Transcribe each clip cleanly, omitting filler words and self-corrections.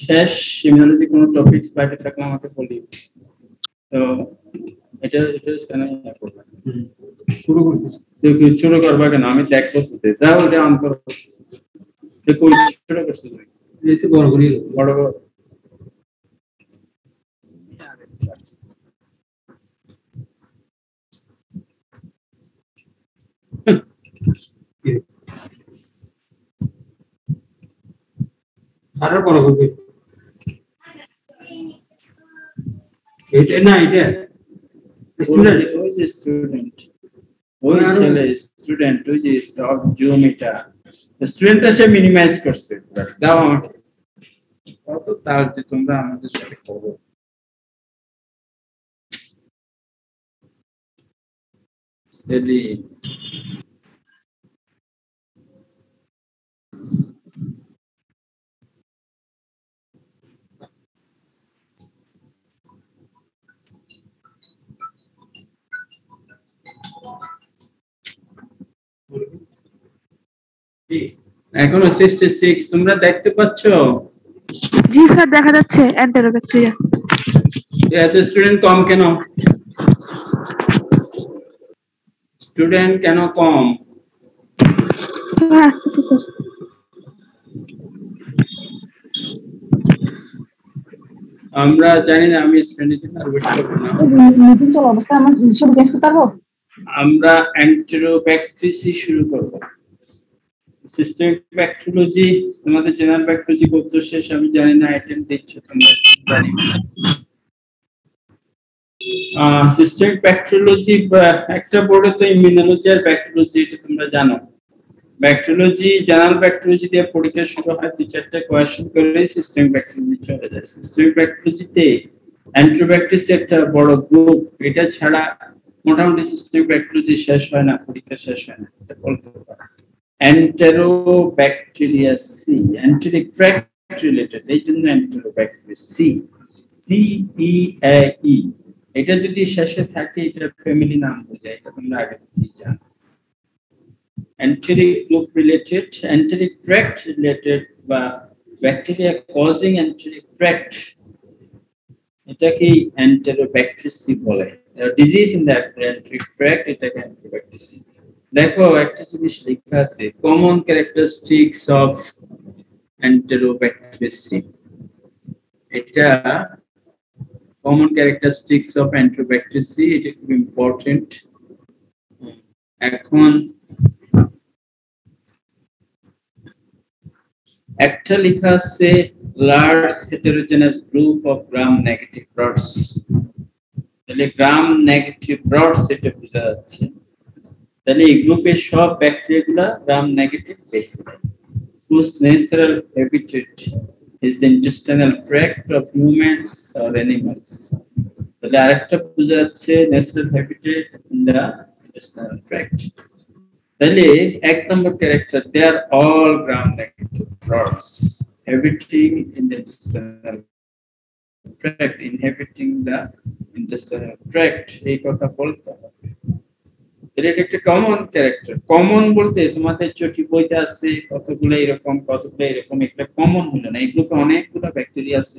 শেষ ইমিউনোলজি কোনো টপিকস বাকি থাকলে আমাকে বলি। তো এটা কেন করবে শুরু করতেছি শুরু করবা কেন আমি দেখবো তোদের যাও ওটা অন করো শুরু করছো তুমি এই তো বড় বড় সারা বড় করবে এটা না এটা স্টুডেন্ট ওই যে স্টুডেন্ট ওই ছেলে স্টুডেন্ট ওই যে সব জুম এটা স্টুডেন্টটা সে মিনিমাইজ করছে দাও আমাকে কত তার যে তোমরা আমাদের সাথে করো সেলি এখনো 66 তোমরা দেখতে পাচ্ছো? জি স্যার দেখা যাচ্ছে এন্টেরোব্যাকটেরিয়া। এত স্টুডেন্ট কম কেন? স্টুডেন্ট কেন কম? আসতেছে স্যার। আমরা জানি না আমি স্টুডেন্টের জন্য আর বেশি করব না। মিটিং চলো অবস্থা আমরা সব চেঞ্জ করতে পারবো। আমরা এন্টেরোব্যাকটেরিয়া শুরু করব। সিস্টেমিক ব্যাকটেরিয়োলজি তোমাদের জেনারেল ব্যাকটেরিয়োলজি কোর্স শেষ আমি জানি না অ্যাটেন্ড দিচ্ছ তোমরা জানি সিস্টেমিক ব্যাকটেরিয়োলজি একটা বোর্ডে তো ইমিউনোলজি আর ব্যাকটেরিয়োলজি এটা তোমরা জানো ব্যাকটেরিয়োলজি জেনারেল ব্যাকটেরিয়োলজি দিয়ে পরীক্ষা শুরু হয় দুই চারটা কোয়েশ্চেন করে সিস্টেমিক ব্যাকটেরিয়োলজি চলে যায় সিস্টেমিক ব্যাকটেরিয়োলজিতে এন্টেরোব্যাকটেরিয়া একটা বড় গ্রুপ এটা ছাড়া মোটামুটি সিস্টেমিক ব্যাকটেরিয়োলজি শেষ হয় না পরীক্ষা শেষ হয় না এটা বলতে পারো Enterobacteriaceae, enteric tract related, এই জন্য Enterobacteriaceae, CEAE, এটা যদি শেষে থাকে এটা ফ্যামিলি নাম বোঝায়, এটা তোমরা আগে থেকেই জানো। Enteric group related, enteric tract related বা bacteria causing enteric tract, এটাকে Enterobacteriaceae বলে। Disease in the enteric tract, এটাকে Enterobacteriaceae। দেখো একটা জিনিস লেখা আছে কমন ক্যারেক্টারিস্টিক্স অফ এন্টেরোব্যাকটেরিয়াসি এটা কমন ক্যারেক্টারিস্টিক্স অফ এন্টেরোব্যাকটেরিয়াসি এটা খুব ইম্পর্টেন্ট এখন একটা লেখা আছে large heterogeneous group of gram negative rods তাহলে গ্রাম নেগেটিভ রডস এটা বোঝা যাচ্ছে তাহলে এই গ্রুপের সব ব্যাকটেরিয়াগুলো gram negative basically whose natural habitat is the intestinal tract of humans or animals তাহলে আরেকটা বোঝা যাচ্ছে natural habitat in the intestinal tract তাহলে এক number character they are all gram negative rods habiting in the intestinal tract inhabiting the intestinal tract এই কথা বলতে হবে এটা একটা কমন ক্যারেক্টার কমন বলতে তোমাদের চটি বইতে আছে কতগুলো এরকম একটা কমন হলো না এই গ্রুপে অনেকগুলো ব্যাকটেরিয়া আছে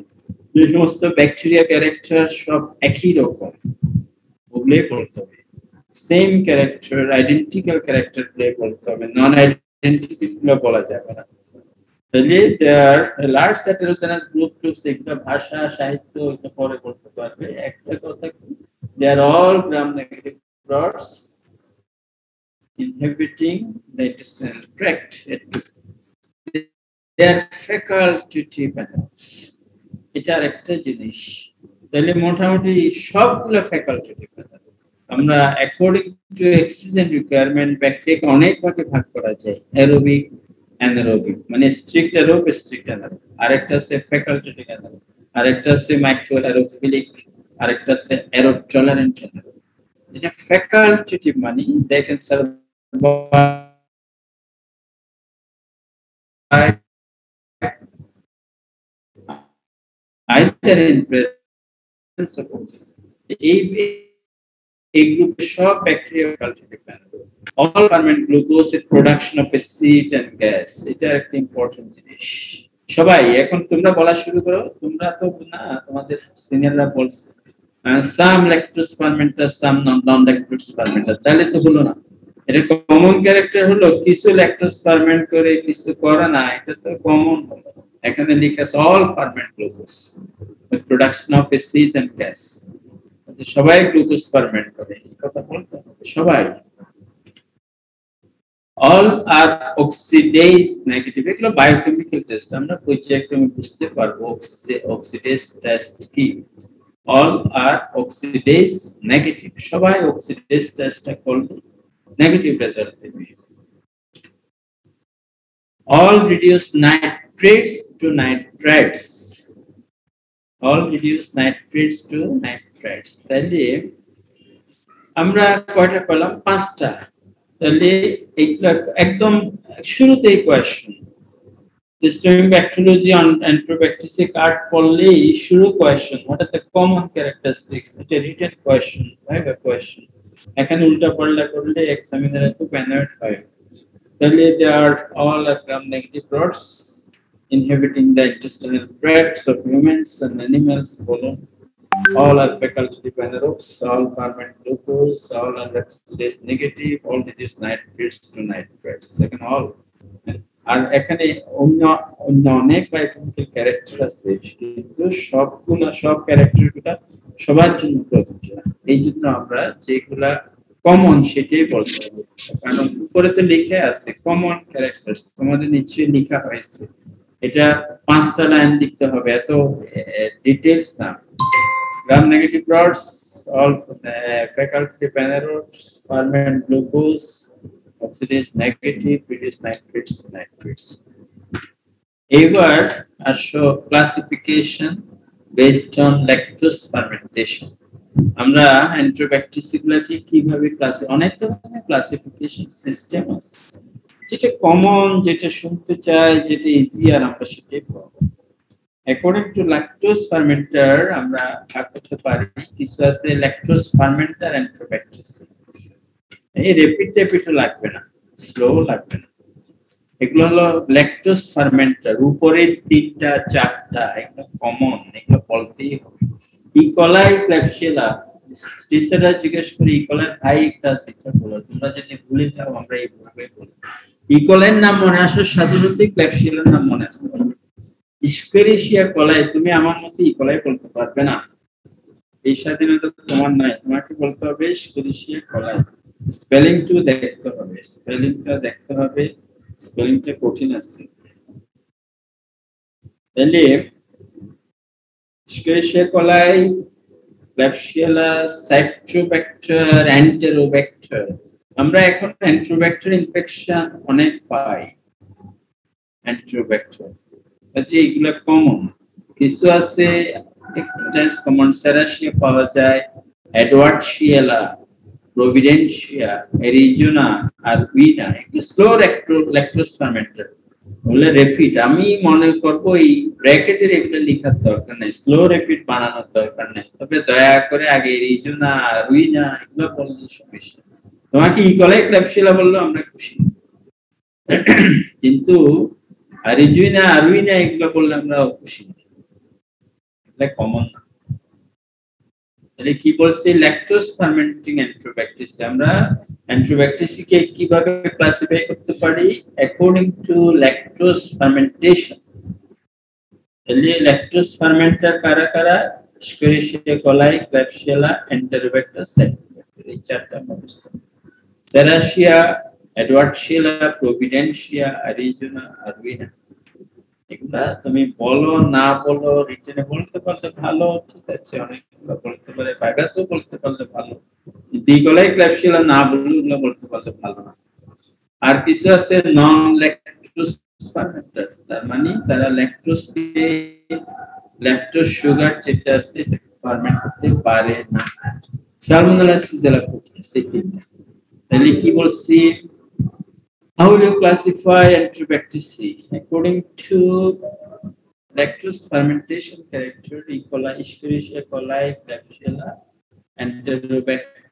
যে সমস্ত ব্যাকটেরিয়া ক্যারেক্টার সব একই রকম ওগুলোই বলতে হবে সেম ক্যারেক্টার আইডেন্টিক্যাল ক্যারেক্টার গুলো বলতে হবে নন আইডেন্টিটি গুলো বলা যাবে না তাহলে দেয়ার লার্জ হেটেরোজেনাস গ্রুপ এগুলো ভাষা সাহিত্য এটা পরে করতে পারবে একটা কথা কি they are all gram negative rods inhabiting the intestinal tract. They are facultative animals. এটা একটা জিনিস তাহলে মোটামুটি সবগুলো ফ্যাকাল্টেটিভ আমরা অ্যাকর্ডিং টু এক্সিজেন্ট রিকোয়ারমেন্ট ব্যাকটেরিয়াকে অনেক ভাগে ভাগ করা যায় অ্যারোবিক অ্যানারোবিক মানে স্ট্রিক্ট অ্যারোব স্ট্রিক্ট অ্যানারোব আরেকটা আছে ফ্যাকাল্টেটিভ অ্যানারোব আরেকটা আছে মাইক্রো অ্যারোফিলিক আরেকটা আছে অ্যারোব টলারেন্ট অ্যানারোব এটা ফ্যাকাল্টেটিভ মানে they can survive either in presence of a group of bacteria cultivated all ferment glucose with production of acid and gas এটা একটা ইম্পর্টেন্ট জিনিস সবাই এখন তোমরা বলা শুরু করো, তোমরা তো না তোমাদের সিনিয়ররা বলছে সাম ল্যাকটোজ ফার্মেন্টার সাম নন ল্যাকটোজ ফার্মেন্টার, তাহলে তো হলো না। এটা কমন ক্যারেক্টার হলো, কিছু ল্যাকটোজ ফার্মেন্ট করে কিছু করে না, এটা তো কমন হলো। এখানে লেখা আছে all ferment glucose with production of acid and gas, সবাই গ্লুকোজ ফার্মেন্ট করে, এই কথা বলতে হবে সবাই। all are oxidase negative, এগুলো বায়োকেমিক্যাল টেস্ট, আমরা পর্যায়ক্রমে বুঝতে পারবো অক্সিডেজ টেস্ট কি। all are oxidase negative, সবাই অক্সিডেজ টেস্টটা করলে নেগেটিভ রেজাল্ট দেবে। all reduce nitrates to nitrites, all reduce nitrates to nitrites, তাহলে আমরা কয়টা পেলাম? 5টা। তাহলে এইগুলা একদম শুরুতেই question, systemic bacteriology on Enterobacteriaceae card পড়লেই শুরু question, what are the common characteristics, এটা রিটেন কোয়েশ্চেন, ভাইবা কোয়েশ্চেন। এখানে উল্টা পাল্টা করলে এক্সামিনার খুব অ্যানয়েড হয়। তাহলে they are all gram-negative rods inhibiting the intestinal tracts of humans and animals, all are facultative anaerobes, all ferment glucose, all are oxidase negative, all reduce nitrates to nitrates, second all। আর এখানে অন্য অন্য অনেক biochemical character আছে, কিন্তু সবগুলা সব ক্যারেক্টারগুলা সবার জন্য প্রযোজ্য। এই জন্য আমরা যেগুলা কমন সেটাই বলতে হবে, কারণ উপরে তো লিখে আছে কমন ক্যারেক্টারস, তোমাদের নিশ্চয়ই লেখা হয়েছে, এটা 5টা লাইন লিখতে হবে, এত ডিটেইলস না। gram-negative rods, all facultative anaerobes, ferment glucose, oxidase negative, reduce nitrates to nitrates। এবার আসো classification based on lactose fermentation. আমরা এন্ট্রোব্যাকটেরিয়াগুলোকে কিভাবে অনেক ধরনের ক্লাসিফিকেশন সিস্টেম আছে, যেটা কমন, যেটা শুনতে চাই, যেটা ইজি, আর আমরা সেটাই পাবো। According to lactose fermenter, আমরা ভাগ করতে পারি, কিছু আছে ল্যাকটোজ ফার্মেন্টার এন্ট্রোব্যাকটেরিয়া, এই রেপিট লাগবে না, স্লো লাগবে না, এগুলো হলো ল্যাকটোজ ফার্মেন্টার। উপরে 3টা 4টা এগুলো কমন, এগুলো বলতেই হবে। ইকোলাই, ক্ল্যাপসিলা, টিচাররা জিজ্ঞেস করি ইকোলাই ভাই একটা আছে, এটা বলো, তোমরা যদি ভুলে যাও আমরা এইভাবে বলি। ইকোলাইয়ের নাম মনে আসার সাথে সাথে ক্ল্যাপসিলার নাম মনে আসতে পারবে। ইস্কেরিশিয়া কলাই, তুমি আমার মতো ইকোলাই বলতে পারবে না, এই স্বাধীনতা তোমার নাই, তোমাকে বলতে হবে ইস্কেরিশিয়া কলাই। স্পেলিংটা দেখতে হবে, স্পেলিংটা দেখতে হবে, স্পেলিংটা কঠিন আছে। তাহলে ইস্কেরিশিয়া কলাই, ক্ল্যাপসিলা, সাইট্রোব্যাক্টার, এন্টেরোব্যাক্টার। আমরা এখন এন্টেরোব্যাক্টার ইনফেকশন অনেক পাই, এন্টেরোব্যাক্টার এগুলা কমন। কিছু আছে একটু লেস কমন, সেরাসিয়া পাওয়া যায়, এডওয়ার্ডশিয়ালা, প্রভিডেন্সিয়া, এরিজোনা, আর উইনা, এগুলো স্লো ল্যাকটোজ ফার্মেন্টার বলে রেপিড। আমি মনে করবো এই ব্র্যাকেটের এগুলো লেখার দরকার নেই, স্লো রেপিড বানানোর দরকার নেই, তবে দয়া করে আগে এরিজোনা, উইনা এগুলো বললে সমস্যা। তোমাকে ইকোলাই, ক্ল্যাপসিলা বললো আমরা খুশি, কিন্তু আরিজুইনা, আরুইনা এগুলো বললে আমরা খুশি না, এটা কমন না। তাহলে কি বলছে, ল্যাকটোজ ফার্মেন্টিং এন্ট্রোব্যাকটেরিয়া। আমরা এন্ট্রোব্যাকটেরিয়াকে কিভাবে ক্লাসিফাই করতে পারি? According to lactose fermentation. তাহলে ল্যাকটোজ ফার্মেন্টার কারা কারা? এস্কেরিশিয়া কলাই, ক্ল্যাপসিলা, এন্টেরোব্যাক্টার, সাইটোব্যাক্টার, এই 4টা মুখস্থ। সেরাসিয়া, এডওয়ার্ডশিয়ালা, প্রভিডেন্সিয়া, আরিজোনা, আরুইনা, এগুলা তুমি বলো না বলো, রিটেনে বলতে পারলে ভালো, ঠিক আছে, অনেকগুলো বলতে পারে, বাইগাতেও বলতে পারলে ভালো, ইকোলাই, ক্ল্যাপসিলা না বললে ওগুলো বলতে পারলে ভালো না। আর কিছু আছে নন ল্যাকটোজ ফার্মেন্টার, তার মানে তারা ল্যাকটোজ সুগার যেটা আছে ফার্মেন্ট করতে পারে না। সালমোনেলা, সিজালা প্রোটিয়াস, এই 3টা। তাহলে কি বলছি, how will you classify Enterobacteriaceae? According to lactose fermentation character, E. coli, Escherichia coli, Klebsiella, Enterobacter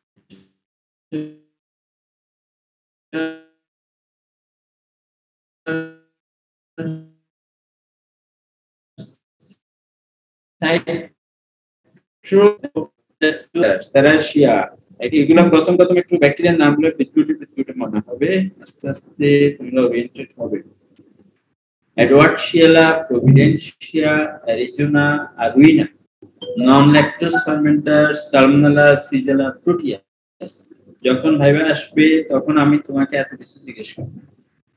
সেরাসিয়া, এগুলো প্রথম একটু ব্যাকটেরিয়ার নামগুলো বিদ্যুটে মনে হবে, আস্তে আস্তে তোমরা ওরিয়েন্টেড হবে। এডওয়ার্ডশিয়ালা, প্রভিডেন্সিয়া, অ্যারিজোনা, আরুইনা, নন ল্যাকটোজ ফার্মেন্টার, সালমোনেলা, সিজেলা, প্রোটিয়াস। যখন ভাইবা আসবে তখন আমি তোমাকে এত কিছু জিজ্ঞেস করব,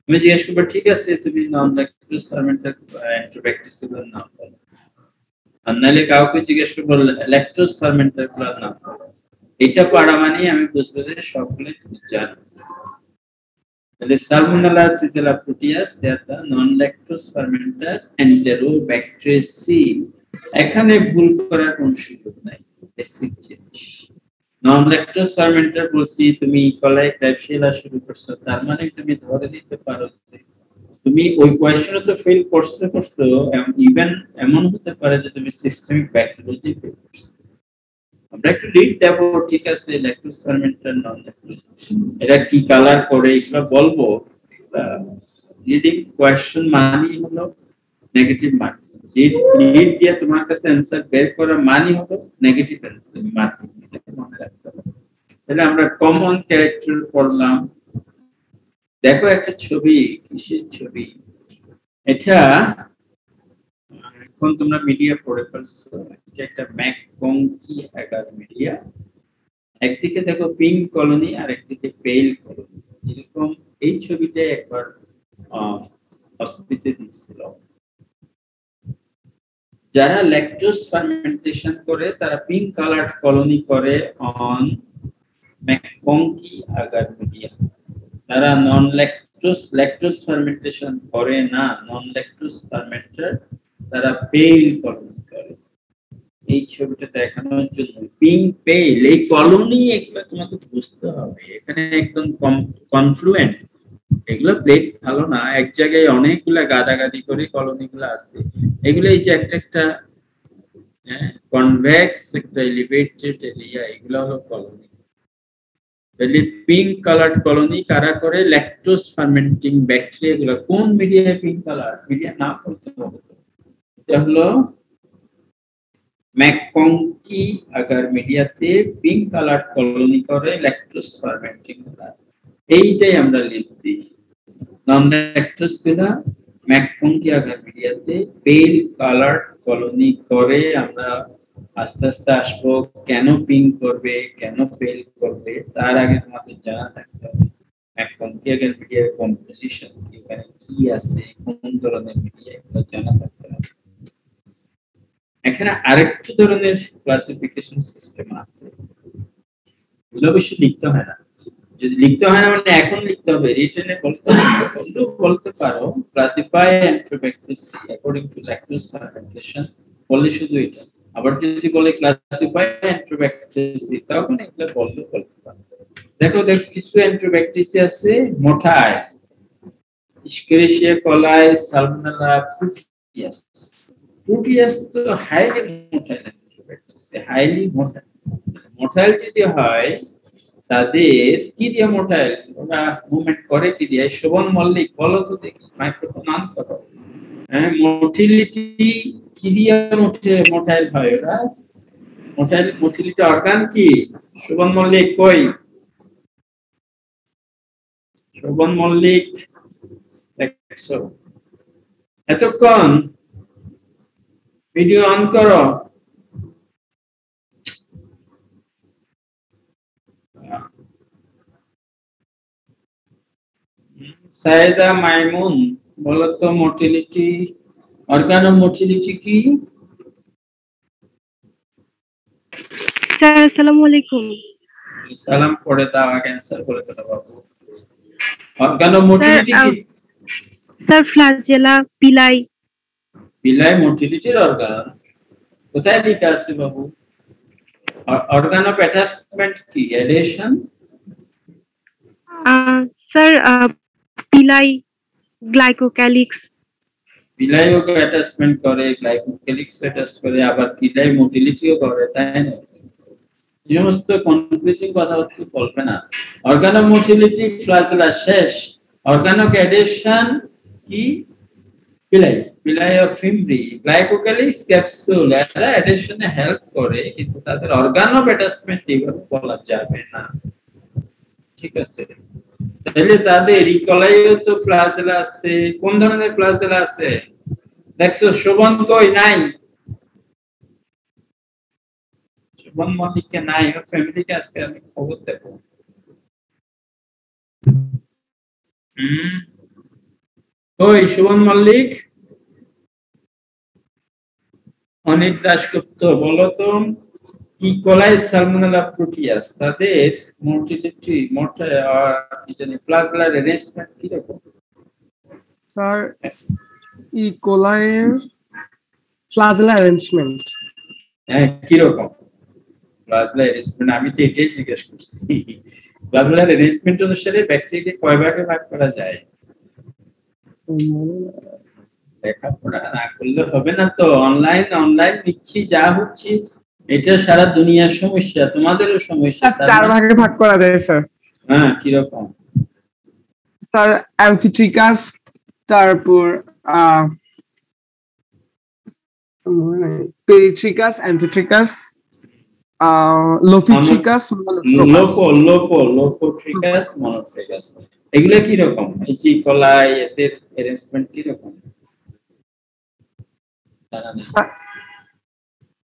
তুমি জিজ্ঞেস করবে ঠিক আছে তুমি নন ল্যাকটোজ ফার্মেন্টার এন্টারোব্যাকটেরিয়াল নাম বলো, আর নাহলে কাউকে জিজ্ঞেস করবো ল্যাকটোজ ফার্মেন্টার গুলোর নাম বলো। এটা পড়া মানে আমি বুঝবো যে সবগুলো তুমি জানো। তাহলে Salmonella, Shigella, Proteus, they are the non-lactose fermenter Enterobacteriaceae। এখানে ভুল করার কোনো সুযোগ নাই, বেসিক জিনিস। নন ল্যাকটোজ ফার্মেন্টার বলছি, তুমি কলাই ক্লাইবশিয়ালা শুরু করছো, তার মানে তুমি ধরে দিতে পারো যে তুমি ওই কোয়েশ্চনে তো ফেল করছো, ইভেন এমন হতে পারে যে তুমি সিস্টেমিক ব্যাকটেরিওলজি ফেল করছো। আমরা একটু লিড দেবো, ঠিক আছে, ল্যাকটোজ ফার্মেন্টার, নন ল্যাকটোজ, এটা কি কালার করে এগুলো বলবো। লিডিং কোয়েশ্চন মানে হলো নেগেটিভ মার্ক, লিড দিয়ে তোমার কাছে অ্যানসার বের করা মানে হলো নেগেটিভ অ্যানসার মার্কিং, এটা মনে রাখতে হবে। তাহলে আমরা কমন ক্যারেক্টার পড়লাম। দেখো একটা ছবি, কিসের ছবি এটা, এখন তোমরা মিডিয়া পড়ে ফেলছো, এটা একটা ম্যাককংকি অ্যাগার মিডিয়া। একদিকে দেখো পিঙ্ক কলোনি আর একদিকে পেল কলোনি, এরকম এই ছবিটা একবার হসপিটালে দিয়েছিল। যারা ল্যাকটোজ ফার্মেন্টেশন করে তারা পিঙ্ক কালারড কলোনি করে অন ম্যাককংকি অ্যাগার মিডিয়া। যারা নন ল্যাকটোজ ফার্মেন্টেশন করে না, নন ল্যাকটোজ ফার্মেন্টার, তারা পেল কলোনি করে। এই ছবিটা দেখানোর জন্য পিঙ্ক পেল এই কলোনি, এগুলো তোমাকে বুঝতে হবে, এখানে একদম কনফ্লুয়েন্ট, এগুলো প্লেট ভালো না, এক জায়গায় অনেকগুলা গাদাগাদি করে কলোনিগুলো আছে, এগুলো এই যে একটা কনভেক্স একটা এলিভেটেড এরিয়া, এগুলো হলো কলোনি। তাহলে পিঙ্ক কালার কলোনি কারা করে? ল্যাকটোজ ফার্মেন্টিং ব্যাকটেরিয়া গুলো। কোন মিডিয়ায় পিঙ্ক কালার? মিডিয়া নাম বলতে হবে, এটা হলো ম্যাককংকি আগার মিডিয়াতে পিঙ্ক কালার কলোনি করে ল্যাকটোজ ফার্মেন্টিং গুলা। এইটাই আমরা লিখছি। নন ল্যাকটোজ গুলা ম্যাককংকি আগার মিডিয়াতে পেল কালার কলোনি করে। আমরা আস্তে আস্তে আসবো কেন পিঙ্ক করবে, কেন পেল করবে, তার আগে তোমাদের জানা থাকতে হবে ম্যাককংকি আগার মিডিয়ার কম্পোজিশন, এখানে কি আছে, কোন ধরনের মিডিয়া, এগুলো জানা থাকতে হবে। এখানে আরেকটা ধরনের ক্লাসিফিকেশন সিস্টেম আছে, এগুলো অবশ্য লিখতে হয় না। যদি লিখতে হয় না মানে এখন লিখতে হবে, রিটেনে বলতে পারো classify Enterobacteriaceae according to lactose fermentation, বললে শুধু এটা। আবার যদি বলে ক্লাসিফাই এন্টেরোব্যাকটেরিয়াসি, তখন এগুলো বলতে পারো। দেখো কিছু এন্টেরোব্যাকটেরিয়াসি আছে মোটাই, ইস্কেরিশিয়া কোলাই, সালমোনেলা, প্রোটিয়াস। প্রোটিয়াস তো হাইলি মোটাইল এন্টিবায়োটিক্স, হাইলি মোটাইল যদি হয় তাদের কি দিয়ে মোটাইল, ওরা মুভমেন্ট করে কি দিয়ে? শোভন মল্লিক বলো তো দেখি, মাইক্রোফোন অন করো। হ্যাঁ, মোটিলিটি কি দিয়ে মোটাইল হয়? ওরা মোটিলিটি অর্গান কি? শোভন মল্লিক কই? শোভন মল্লিক দেখছো এতক্ষণ? ভিডিও অন করো। সায়েদা মাইমুন বলো তো মোটিলিটি, অর্গানো মোটিলিটি কি? স্যার আসসালামু আলাইকুম। সালাম পড়ে দাও, আগে অ্যানসার করে দাও বাবু। অর্গানো মোটিলিটি কি? Sir flagella, pili. পিলাই মোটিলিটির অর্গান? কোথায় লেখা আছে বাবু? অর্গান অফ অ্যাটাচমেন্ট কি? অ্যাডেশন? Sir pili glycocalyx. পিলাইও অ্যাটাচমেন্ট করে, গ্লাইকোক্যালিক্স অ্যাটাচ করে, আবার পিলাই মোটিলিটিও করে, তাই না? এই সমস্ত কনফিউজিং কথা হচ্ছে বলবে না। অর্গানো মোটিলিটি ফ্ল্যাজেলা শেষ। অর্গানিক অ্যাডেশন কি? পিলাই অফ ফিমরি গ্লাইকোক্যালিক্স ক্যাপসুল এরা অ্যাডেশনে হেল্প করে কিন্তু তাদের অর্গান অফ অ্যাটাচমেন্ট এইভাবে বলা যাবে না ঠিক আছে তাহলে তাদের ইকলাইও তো ফ্লাজেলা আছে কোন ধরনের ফ্লাজেলা আছে দেখছো শোভন কই নাই শোভন মল্লিককে নাই ওর ফ্যামিলিকে আজকে আমি খবর দেব ওই শোভন মল্লিক অনিক দাশগুপ্ত বলো তো ইকোলাই সালমোনেলা প্রোটিয়াস তাদের মোর্টিলিটি কি জানি প্লাজলার অ্যারেঞ্জমেন্ট কি রকম স্যার ইকোলাইয়ের প্লাজলা অ্যারেঞ্জমেন্ট হ্যাঁ কি রকম প্লাজলা অ্যারেঞ্জমেন্ট আমি তো এটাই জিজ্ঞেস করছি প্লাজলার অ্যারেঞ্জমেন্ট অনুসারে ব্যাকটেরিয়াকে কয় ভাগে ভাগ করা যায় লেখাপড়া না করলে হবে না তো অনলাইন দিচ্ছি যা হচ্ছে এটা সারা দুনিয়ার সমস্যা তোমাদেরও সমস্যা চার ভাগে ভাগ করা যায় স্যার হ্যাঁ কি রকম স্যার অ্যামফিট্রিকাস তারপর পেরিট্রিকাস অ্যামফিট্রিকাস লোফিট্রিকাস লোফোট্রিকাস মনোট্রিকাস এগুলা কি রকম এই যে ইকোলাই এদের অ্যারেঞ্জমেন্ট কি রকম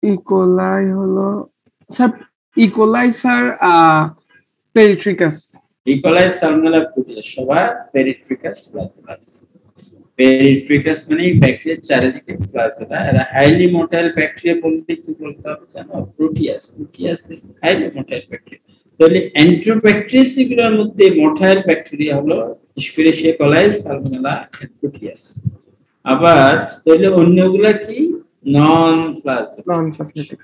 ইকোলাই হলো sir E coli sir peritrichous E coli Salmonella Proteus সবার পেরিট্রিকাস প্লাজেলাস পেরিট্রিকাস মানে ব্যাকটেরিয়ার চারিদিকে প্লাজেলা এরা হাইলি মোটাইল ব্যাকটেরিয়া বলতে কি বলতে হবে জানো Proteus is highly motile bacteria তাহলে এন্ট্রোব্যাকটেরিয়াস এগুলোর মধ্যে মোটাইল ব্যাকটেরিয়া হলো এস্কেরিশিয়া কোলাই সালমোনেলা প্রোটিয়াস আবার তাহলে অন্যগুলা কি নন প্লাজমেটিক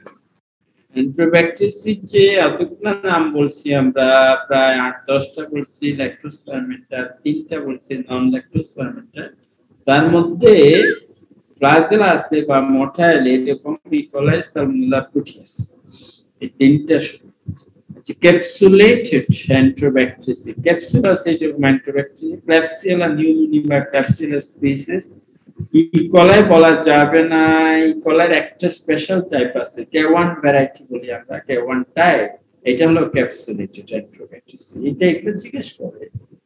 এন্ট্রোব্যাকটেরিয়াস যে এতগুলো নাম বলছি আমরা প্রায় 8-10টা বলছি ল্যাকটোজ ফার্মেন্টার 3টা বলছি নন ল্যাকটোজ ফার্মেন্টার তার মধ্যে প্লাজেলা আছে বা মোটাইল এরকম ইকোলাই সালমোনেলা প্রোটিয়াস এই তিনটা ক্যাপসুলেটেড এন্ট্রোব্যাকটেরিয়াস ক্যাপসুল আছে যেরকম এন্ট্রোব্যাকটেরিয়া ক্ল্যাপসিয়েলা নিউমোনি বা ক্ল্যাপসিয়েলা স্পিসিস ইকোলাই বলা যাবে না ইকোলার একটা স্পেশাল টাইপ আছে K1 ভ্যারাইটি বলি আমরা K1 টাইপ এটা হলো ক্যাপসুলেটেড এন্ট্রোব্যাকটেরিয়াস এটা একটু জিজ্ঞেস করে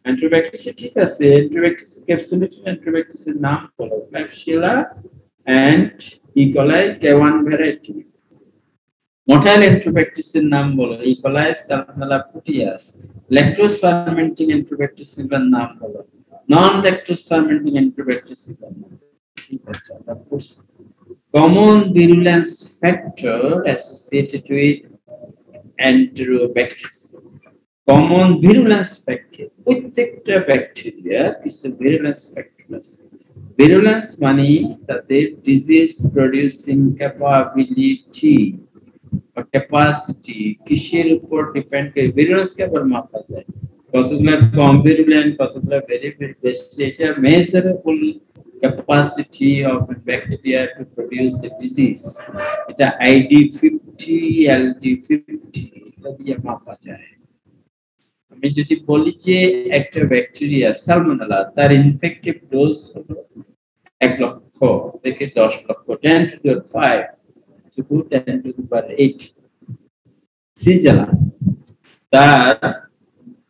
এন্ট্রোব্যাকটেরিয়াস ঠিক আছে এন্ট্রোব্যাকটেরিয়াস ক্যাপসুলেটেড এন্ট্রোব্যাকটেরিয়াস নাম হলো Klebsiella and E coli K1 variety motile enterobacterias এর নাম বলো E coli Salmonella Proteus lactose fermenting enterobacterias এর নাম বলো non-lactose fermenting enterobacteriaceae ঠিক আছে common virulence factor associated with enterobacteriaceae common virulence factor প্রত্যেকটা ব্যাকটেরিয়া কিছু virulence factor আছে virulence মানে তাদের disease producing capability বা capacity কিসের উপর ডিপেন্ড করে virulence কে আবার মাপা যায় কতগুলা কম virulent কতগুলা very very বেশি এটা measurable capacity of a bacteria to produce a disease এটা ID50 LD50 এটা দিয়ে মাপা যায় আমি যদি বলি যে একটা ব্যাকটেরিয়া সালমোনেলা তার ইনফেক্টিভ ডোজ হলো 1 লক্ষ থেকে 10 লক্ষ 10 to the 5 to 10 to the power 8 সিজালা তার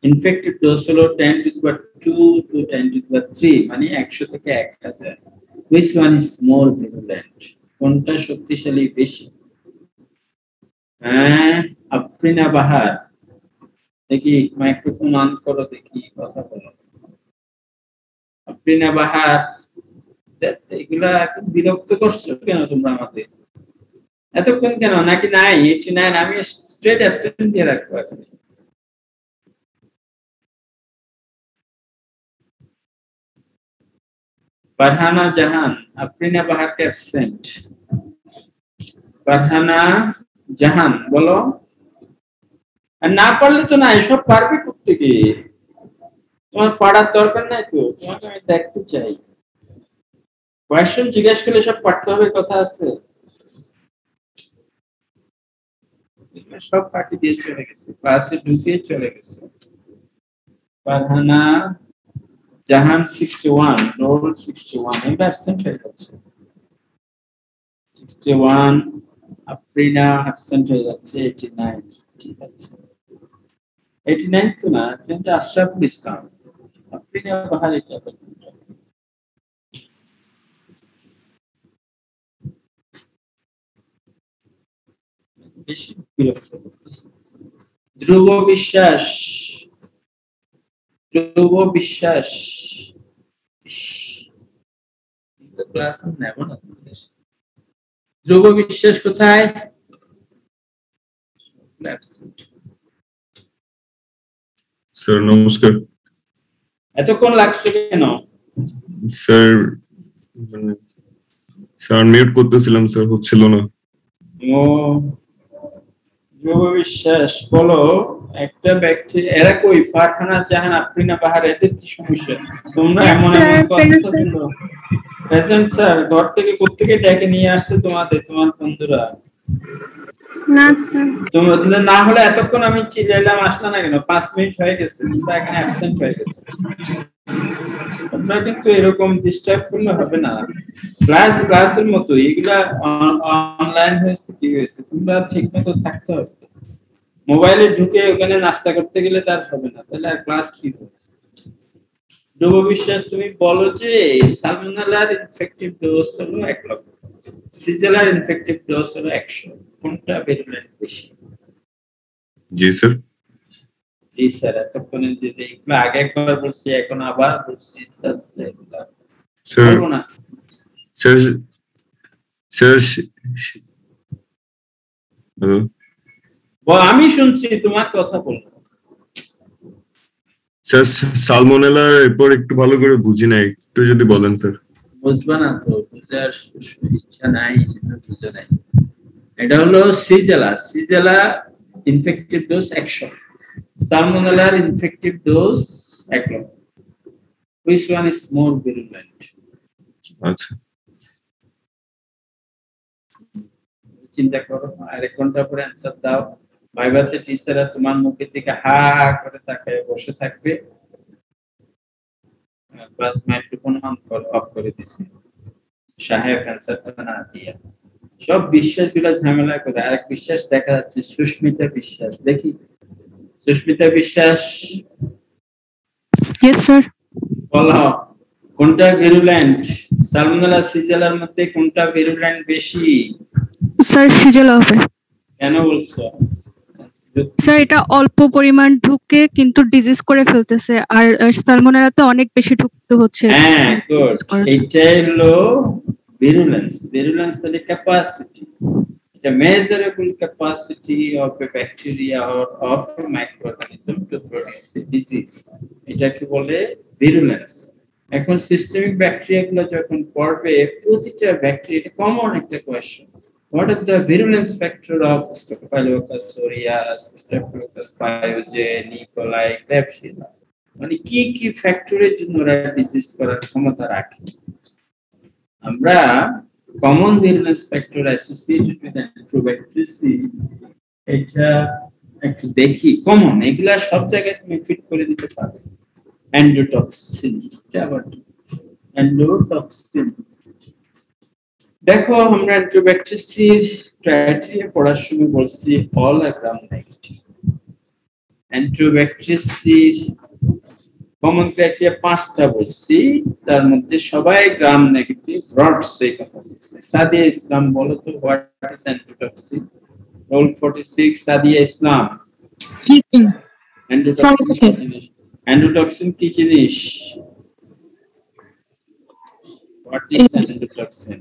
infected dose হলো 10 to the power 2 to 10 to the power 3 মানে 100 থেকে 1000 which one is more virulent কোনটা শক্তিশালী বেশি আফরিনা বাহার দেখি মাইক্রোফোন অন করো দেখি কথা বলো আফরিনা বাহার এগুলা এখন বিরক্ত করছো কেন তোমরা আমাদের এতক্ষণ কেন নাকি নাই 89 আমি স্ট্রেট অ্যাবসেন্ট দিয়ে রাখবো এখন ফারহানা জাহান আফরিনা বাহার অ্যাবসেন্ট ফারহানা জাহান বলো আর না পারলে তো না এসব পারবে করতে কি তোমার পড়ার দরকার নাই তো তোমাকে আমি দেখতে চাই কোয়েশ্চেন জিজ্ঞেস করলে সব পড়তে হবে কথা আছে সব ফাঁকি দিয়ে চলে গেছে ক্লাসে ঢুকে চলে গেছে ফারহানা জাহান 61, নুরুল 61, এটা অ্যাবসেন্ট হয়ে যাচ্ছে। 61, আফরিনা অ্যাবসেন্ট হয়ে যাচ্ছে। 89, ঠিক আছে। 89 তো না, কিন্তু আশরাফুল ইসলাম, আফরিনা বাহার এটা বেশি বিরক্ত করতেছে। ধ্রুব বিশ্বাস, ধ্রুব বিশ্বাস ক্লাস নেব না। ধ্রুব বিশ্বাস কোথায়? স্যার নমস্কার। এতক্ষণ লাগছে কেন? স্যার স্যার মিউট করতেছিলাম স্যার, হচ্ছিল না। ও ধ্রুব বিশ্বাস বলো, একটা ব্যক্তি এরা কই? ফারহানা জাহান, আফরিনা বাহার, এদের কি সমস্যা? তোমরা এমন এমন কথা বলো। প্রেজেন্ট স্যার, ঘর থেকে কোত্থেকে ডেকে নিয়ে আসছে তোমাদের, তোমার বন্ধুরা? না স্যার। তোমরা না হলে এতক্ষণ আমি চিল্লাইলাম, আসলে না কেন? 5 মিনিট হয়ে গেছে, তোমরা এখানে অ্যাবসেন্ট হয়ে গেছে। তোমরা কিন্তু এরকম ডিস্টার্ব করলে হবে না। ক্লাসের মতো এগুলা অনলাইন হয়েছে, কি হয়েছে, তোমরা ঠিকমতো থাকতে হবে। মোবাইলে ঢুকে ওখানে নাস্তা করতে গেলে তার হবে না, তাহলে আর ক্লাস কি হবে? ধ্রুব বিশ্বাস, তুমি বলো যে সালমোনেলার ইনফেক্টিভ ডোজ হলো 1 লক্ষ, সিজেলার ইনফেক্টিভ ডোজ হলো 100, কোনটা ভেরিয়েন্ট বেশি? জি স্যার। জি স্যার, এতক্ষণে যে এগুলো আগে একবার বলছি, এখন আবার বলছি, স্যার না স্যার স্যার আমি শুনছি তোমার কথা বলো। স্যার সালমোনেলার এরপর একটু ভালো করে বুঝি না, একটু যদি বলেন স্যার। বুঝবা না তো, বুঝার ইচ্ছা নাই, বুঝে নাই। এটা হলো সিজেলা, সিজেলা ইনফেক্টিভ ডোজ 100, সালমোনেলার ইনফেক্টিভ ডোজ 1 লক্ষ। Which one is more virulent? আচ্ছা, চিন্তা করো, আর 1 ঘন্টা পরে অ্যানসার দাও। ভাইভাতে টিচাররা তোমার মুখের দিকে হা করে তাকায় বসে থাকবে। ক্লাস মাইক্রোফোন অফ করে দিছি, সাহেব অ্যানসারটা না দিয়া। সব বিশ্বাসগুলো ঝামেলা করে। আরেক বিশ্বাস দেখা যাচ্ছে, সুস্মিতা বিশ্বাস, দেখি সুস্মিতা বিশ্বাস। Yes sir. বলো, কোনটা ভিরুলেন্ট? সালমোনেলা সিজেলার মধ্যে কোনটা ভিরুলেন্ট বেশি? স্যার সিজেলা হবে। কেন বলছো? স্যার এটা অল্প পরিমাণ ঢুকে কিন্তু ডিজিজ করে ফেলতেছে, আর সালমোনেলা তো অনেক বেশি ঢুকতে হচ্ছে। হ্যাঁ গুড, এইটাই হলো ভিরুলেন্স। ভিরুলেন্স তাহলে capacity, the measurable capacity of a bacteria or of a microorganism to produce a disease, এটাকে বলে virulence। এখন সিস্টেমিক ব্যাকটেরিয়া গুলো যখন পড়বে, প্রতিটা ব্যাকটেরিয়া কমন একটা question, what are the virulence factor of Staphylococcus aureus, Staphylococcus pyogenes, E. coli, Klebsiella, মানে কি কি ফ্যাক্টরের জন্য ওরা ডিজিজ করার ক্ষমতা রাখে। আমরা common virulence factor associated with Enterobacteriaceae, এটা একটু দেখি। কমন এগুলা সব জায়গায় তুমি ফিট করে দিতে পারবে। এন্ডোটক্সিন, এটা আবার এন্ডোটক্সিন। দেখো, আমরা এন্টারোব্যাকটেরিয়াসির ক্রাইটেরিয়া পড়ার সময় বলছি all are gram negative. এন্টারোব্যাকটেরিয়াসির common criteria 5টা বলছি, তার মধ্যে সবাই গ্রাম নেগেটিভ। রডস এই কথা বলছে। সাদিয়া ইসলাম বলো তো, what is endotoxin? Roll 46, Sadia Islam. Endotoxin কি জিনিস? What is endotoxin?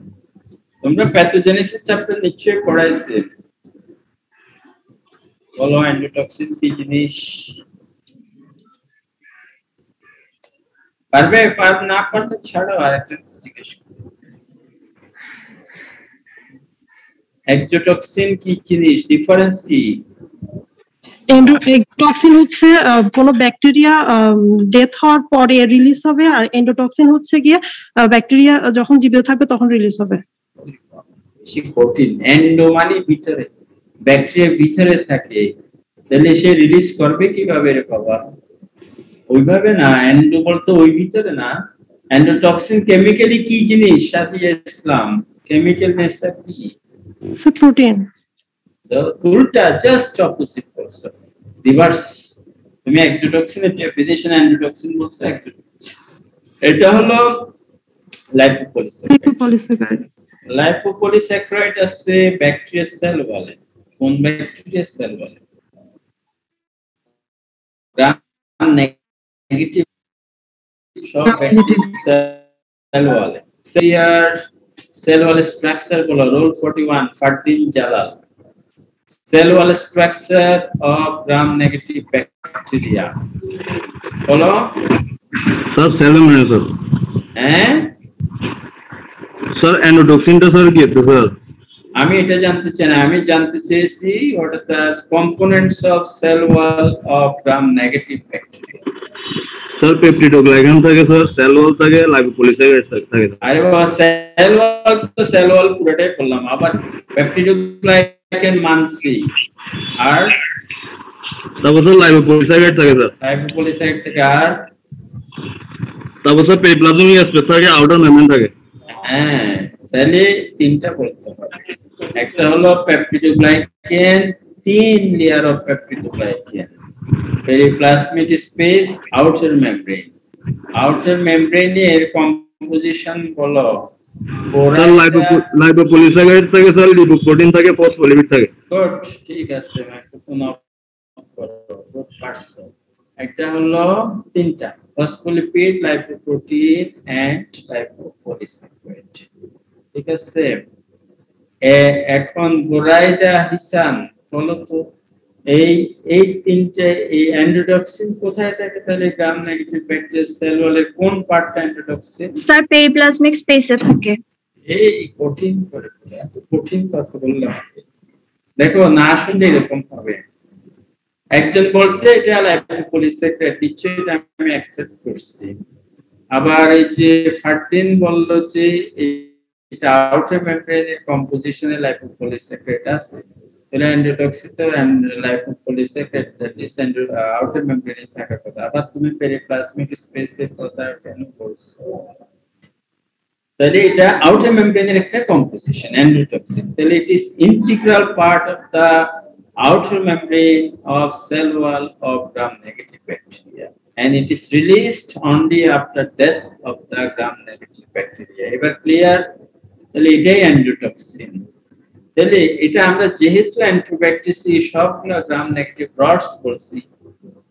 তোমরা প্যাথোজেনেসিস চ্যাপ্টার নিশ্চয়ই পড়াইছে, বলো এন্ডোটক্সিন কি জিনিস? পারবে? না পারলে ছাড়ো, আরেকটা জিজ্ঞেস করো। এক্সোটক্সিন কি জিনিস? ডিফারেন্স কি? টক্সিন হচ্ছে কোনো ব্যাকটেরিয়া ডেথ হওয়ার পরে রিলিজ হবে, আর এন্ডোটক্সিন হচ্ছে গিয়ে ব্যাকটেরিয়া যখন জীবিত থাকবে তখন রিলিজ হবে। বেশি কঠিন। এন্ডো মানে ভিতরে, ব্যাকটেরিয়া ভিতরে থাকে, তাহলে সে রিলিজ করবে কিভাবে রে বাবা? ওইভাবে না, এন্ডো বলতে ওই ভিতরে না। এন্ডোটক্সিন কেমিক্যালি কি জিনিস সাদিয়া ইসলাম? কেমিক্যাল নেচার কি? Sir protein. উল্টা, জাস্ট অপোজিট বলছো, রিভার্স। তুমি এক্সোটক্সিনের ডেফিনিশন এন্ডোটক্সিন বলছো, এটা হলো লাইপোপলিস্যাকারাইড। লাইপোপলিস্যাকারাইড আছে ব্যাকটেরিয়া সেল বলে। কোন ব্যাকটেরিয়া সেল বলে? গ্রাম নেগেটিভ সব ব্যাকটেরিয়া সেল বলে। সেল ওয়াল স্ট্রাকচার বলো, roll 41 Fardin Jalal. Cell wall structure of gram negative bacteria বলো। Sir cell membrane sir. হ্যাঁ স্যার এন্ডোটক্সিনটা স্যার কি আছে স্যার? আমি এটা জানতে চাই না, আমি জানতে চেয়েছি what are the components of cell wall of gram negative bacteria. Sir peptidoglycan থাকে স্যার, সেল ওয়াল থাকে, লাইপোপলিস্যাকারাইড থাকে। আরে বাবা, সেল ওয়াল তো সেল ওয়াল পুরোটাই বললাম, আবার পেপটিডোগ্লাইকান মানছি, আর তারপর স্যার লাইপোপলিস্যাকারাইড থাকে স্যার। লাইপোপলিস্যাকারাইড থেকে, আর তারপর স্যার পেরিপ্লাজমিক স্পেস থাকে, আউটার মেমব্রেন থাকে। হ্যাঁ, তাহলে তিনটা বলতে হবে। একটা হলো peptidoglycan, 3 layer of peptidoglycan, periplasmic space, outer membrane. Outer মেমব্রেনের কম্পোজিশন বলো। স্যার লাইপোপলিস্যাকারাইড থাকে স্যার, লিপোপ্রোটিন থাকে, ফসফোলিপিড থাকে। গুড, ঠিক আছে, মাইক্রোফোন অফ করো, গুড পারসন। একটা হলো তিনটা, ফসফোলিপিড, লাইপোপ্রোটিন এন্ড লাইপোপলিস্যাকারাইড, ঠিক আছে। এখন বুরাইদা হিসান বলো তো, এই তিনটে, এই এন্ডোটক্সিন কোথায় থাকে তাহলে গ্রাম নেগেটিভ ব্যাকটেরিয়া সেল ওয়ালের কোন পার্টটা এন্ডোটক্সিন? স্যার পেরিপ্লাজমিক স্পেসে থাকে। এই কঠিন করে, এত কঠিন কথা বললাম। দেখো, না শুনলে এরকম হবে। একজন বলছে এটা লাইপোপলিস্যাকারাইড, নিশ্চয়ই আমি অ্যাকসেপ্ট করছি। আবার এই যে ফারদিন বলল যে এটা আউটার মেমব্রেনের কম্পোজিশনে লাইপোপলিস্যাকারাইড আছে, তাহলে এন্ডোটক্সিন তো লাইপোপলিস্যাকারাইড আউটার মেমব্রেনে থাকার কথা। আবার তুমি পেরিপ্লাজমিক স্পেসের কথা কেন বলছো? তাহলে এটা আউটার মেমব্রেনের একটা কম্পোজিশন এন্ডোটক্সিন, তাহলে it is integral part of the outer membrane of cell wall of gram negative bacteria, and it is released only after death of the gram negative bacteria. এবার ক্লিয়ার? তাহলে এটাই endotoxin. তাহলে এটা আমরা যেহেতু অ্যান্টিব্যাকটেরিসি সবগুলো গ্রাম negative roads বলছি,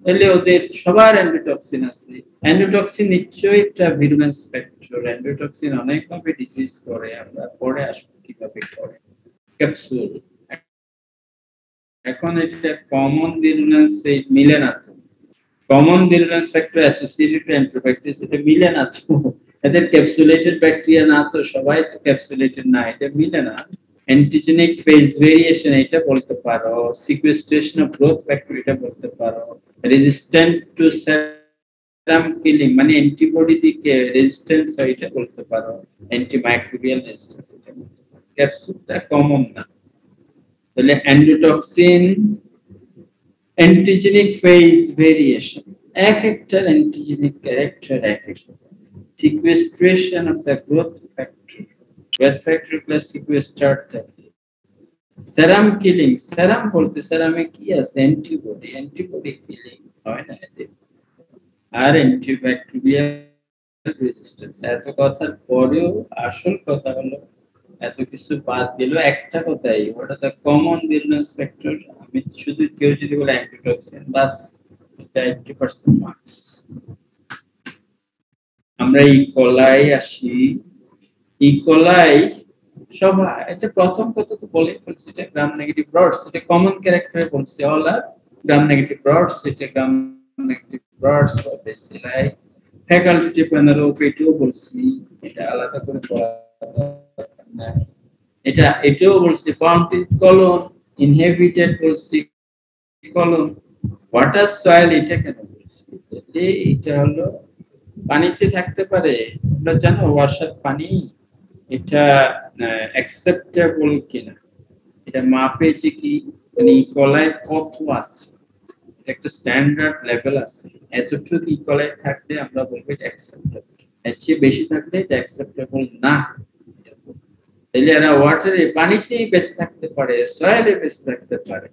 তাহলে ওদের সবার এন্ডোটক্সিন আছে। এন্ডোটক্সিন নিশ্চয়ই একটা ভিরুলেন্স ফ্যাক্টর। এন্ডোটক্সিন অনেকভাবে ডিজিজ করে, আমরা পরে আসবো কিভাবে করে। ক্যাপসুল, এখন এটা কমন ভিরুলেন্স মিলে না তো, কমন ভিরুলেন্স ফ্যাক্টর অ্যাসোসিয়েটেড টু এন্টিব্যাকটেরিয়াস, এটা মিলে না তো। এদের ক্যাপসুলেটেড ব্যাকটেরিয়া না তো, সবাই তো ক্যাপসুলেটেড না, এটা মিলে না। অ্যান্টিজেনিক ফেজ ভেরিয়েশন এটা বলতে পারো, সিকুয়েস্ট্রেশন অফ গ্রোথ ফ্যাক্টর এটা বলতে পারো, রেজিস্ট্যান্ট টু সেরাম কিলিং মানে অ্যান্টিবডি দিকে রেজিস্ট্যান্স হয় এটা বলতে পারো, অ্যান্টিমাইক্রোবিয়াল রেজিস্ট্যান্স এটা বলতে পারো। ক্যাপসুলটা কমন না। তাহলে এন্ডোটক্সিন অ্যান্টিজেনিক ফেজ ভেরিয়েশন, এক একটা অ্যান্টিজেনিক ক্যারেক্টার এক এক। Sequestration of the growth factor plus sequester থাকে। সেরাম কিলিং, সেরাম বলতে সেরামে কি আছে? অ্যান্টিবডি কিলিং হয় না এদের, আর অ্যান্টিব্যাকটেরিয়াল রেজিস্ট্যান্স। এত কথার পরেও আসল কথা হলো, এত কিছু বাদ দিল একটা কথাই, ওটা দ্য কমন ভিরুলেন্স ফ্যাক্টর। আমি শুধু কেউ যদি বলে অ্যান্টিটক্সিন, বাস এটা 80% মার্কস। আমরা ইকোলাই আসি। ইকোলাই সবাই, এটা প্রথম কথা তো বলেই বলছি, এটা গ্রাম নেগেটিভ রডস, এটা কমন ক্যারেক্টারে বলছি, all are gram negative rods. এটা gram negative rods bacilli facultative anaerobe এটাও বলছি, এটা আলাদা করে বলা না। এটাও বলছি ফাউন্টেন কলন, ইনহেবিটেড বলছি কলন, ওয়াটার সয়েল এটা কেন বলছি? এটা হলো পানিতে থাকতে পারে, তোমরা জানো ওয়াসার পানি এটা অ্যাকসেপ্টেবল কিনা, এটা মাপে যে কি মানে ইকোলাই কত আছে, একটা স্ট্যান্ডার্ড লেভেল আছে। এতটুকু ইকোলাই থাকলে আমরা বলবো এটা অ্যাকসেপ্টেবল, এর চেয়ে বেশি থাকলে এটা অ্যাকসেপ্টেবল না। তাহলে এরা ওয়াটারে পানিতেই বেঁচে থাকতে পারে, সয়েলে বেঁচে থাকতে পারে,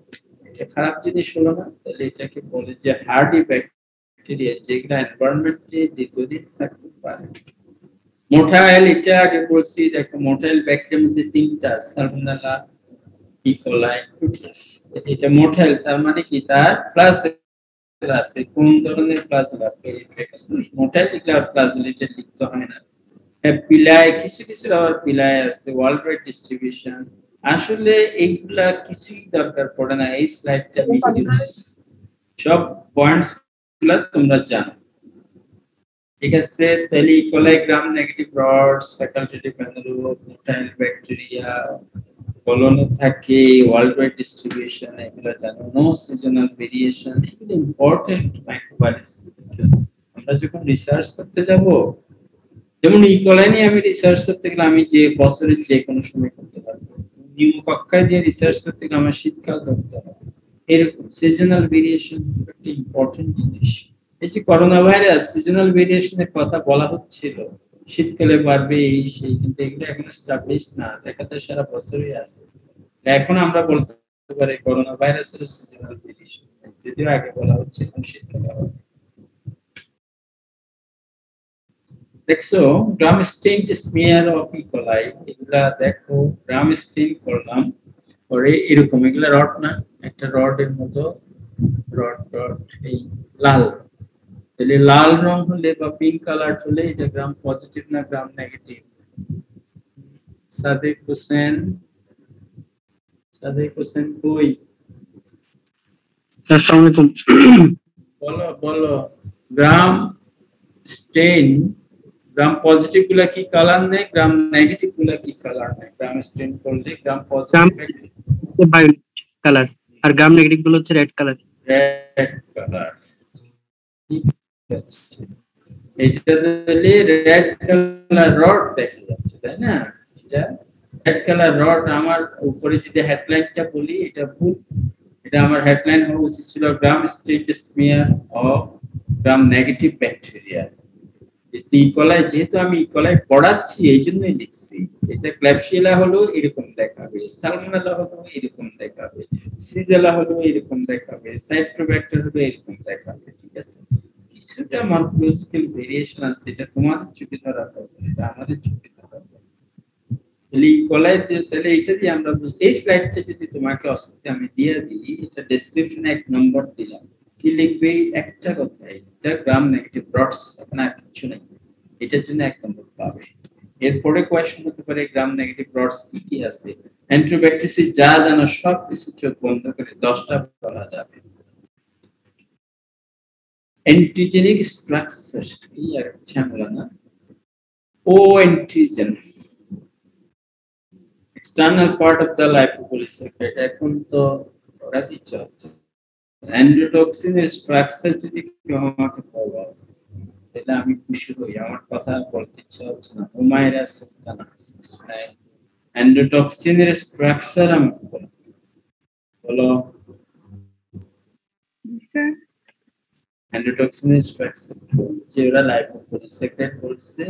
এটা খারাপ জিনিস হলো না? তাহলে এটাকে বলে যে হার্ডি ব্যাকটেরিয়া, যেগুলো এনভায়রনমেন্টে দীর্ঘদিন থাকতে পারে। মোটাইল, এটা আগে বলছি, দেখো মোটাইল ব্যাকটেরিয়ার মধ্যে তিনটা, সালমোনেলা, ইকোলাই, প্রোটিয়াস। এটা মোটাইল, তার মানে কি তার ফ্লাজেলা আছে। কোন ধরনের ফ্লাজেলা? মোটাইল এগুলা ফ্লাজেলেটেড লিখতে হয় না। পিলায় কিছু কিছু আবার পিলায় আছে, ওয়ার্ল্ড ওয়াইড ডিস্ট্রিবিউশন। আসলে এইগুলা কিছুই দরকার পড়ে না, এই স্লাইডটা মিসইউজ, সব পয়েন্টস গুলা তোমরা জানো, ঠিক আছে? তাহলে E coli, gram negative rods, facultative anaerobe, motile bacteria, colony থাকে, ওয়ার্ল্ড ওয়াইড ডিস্ট্রিবিউশন, এগুলো জানো। নো সিজনাল ভেরিয়েশন, এগুলো ইম্পর্টেন্ট মাইক্রোবায়োলজি। আমরা যখন রিসার্চ করতে যাব, যেমন ইকোলাই নিয়ে আমি রিসার্চ করতে গেলে আমি যে বছরের যে কোনো সময় করতে পারবো, নিউমোকক্কায় দিয়ে রিসার্চ করতে গেলে আমার শীতকাল ধরতে হবে। এরকম সিজনাল ভেরিয়েশন একটা ইম্পর্টেন্ট জিনিস। এই যে করোনা ভাইরাস, সিজনাল ভেরিয়েশনের কথা বলা হচ্ছিল, শীতকালে বাড়বে এই সেই, কিন্তু এগুলো এখন এস্টাবলিশ না, দেখা যায় সারা বছরই আছে। এখন আমরা বলতে পারি করোনা ভাইরাসের সিজনাল ভেরিয়েশন, যদিও আগে বলা হচ্ছিল শীতকালে হবে। দেখছো গ্রাম স্টেইনড স্মিয়ার অফ ইকোলাই, এগুলা দেখো গ্রাম স্টেইন করলাম, পরে এরকম, এগুলা রড না, একটা রডের মতো রড রড, এই লাল, তাহলে লাল রং হলে বা পিঙ্ক কালার হলে এটা গ্রাম পজিটিভ না গ্রাম নেগেটিভ? সাদেক হোসেন, সাদেক হোসেন কই? আসসালামু আলাইকুম। বলো বলো, গ্রাম স্টেইন, গ্রাম পজিটিভ গুলা কি কালার নেয়, গ্রাম নেগেটিভ গুলা কি কালার নেয়? গ্রাম স্টেইন করলে গ্রাম পজিটিভ ভায়োলেট কালার, আর গ্রাম নেগেটিভ গুলো হচ্ছে রেড কালার। রেড কালার, এটা তাহলে রেড কালার রড দেখা যাচ্ছে, তাই না? এটা রেড কালার রড। আমার উপরে যদি হেডলাইনটা বলি, এটা ভুল, এটা আমার হেডলাইন হওয়া উচিত ছিল gram stained smear of gram negative bacteria. E coli, যেহেতু আমি ইকোলাই পড়াচ্ছি এই জন্যই লিখছি। এটা ক্ল্যাবশিয়েলা হলো এরকম দেখাবে, সালমোনেলা হলো এরকম দেখাবে, সিজেলা হলো এরকম দেখাবে, সাইটোব্যাক্টের হলো এরকম দেখাবে, ঠিক আছে? কিছুটা মরফোলজিক্যাল ভেরিয়েশন আছে, এটা তোমাদের চোখে ধরা হবে, এটা আমাদের চোখে ধরা হবে। তাহলে ইকোলাই, তাহলে এটা দিয়ে আমরা এই স্লাইডটা যদি তোমাকে অসুবিধা আমি দিয়ে দিই, এটা ডেসক্রিপশনে 1 নম্বর দিলাম, কি লিখবে? একটা কথা, এটা গ্রাম নেগেটিভ রডস, এখানে আর কিছু নেই, এটার জন্য 1 নম্বর পাবে। এরপরে কোয়েশ্চেন হতে পারে গ্রাম নেগেটিভ রডস কি কি আছে, এন্টিবায়োটিক যা জানো সব কিছু চোখ বন্ধ করে 10টা বলা যাবে। অ্যান্টিজেনিক স্ট্রাকচার, এই আর ঝামেলা না। O antigen, external part of the lipopolysaccharide, এখন তো ওরা দিচ্ছে হচ্ছে এন্ডোটক্সিনের স্ট্রাকচার। যদি কেউ আমাকে বলো তাহলে আমি খুশি হই, আমার কথা বলতে ইচ্ছা হচ্ছে না। হুমায়রা সুলতানা, এন্ডোটক্সিনের স্ট্রাকচার আমাকে বলো। স্যার এন্ডোটক্সিনের স্ট্রাকচার যে ওরা লাইপোপলিস্যাকারাইড বলছে,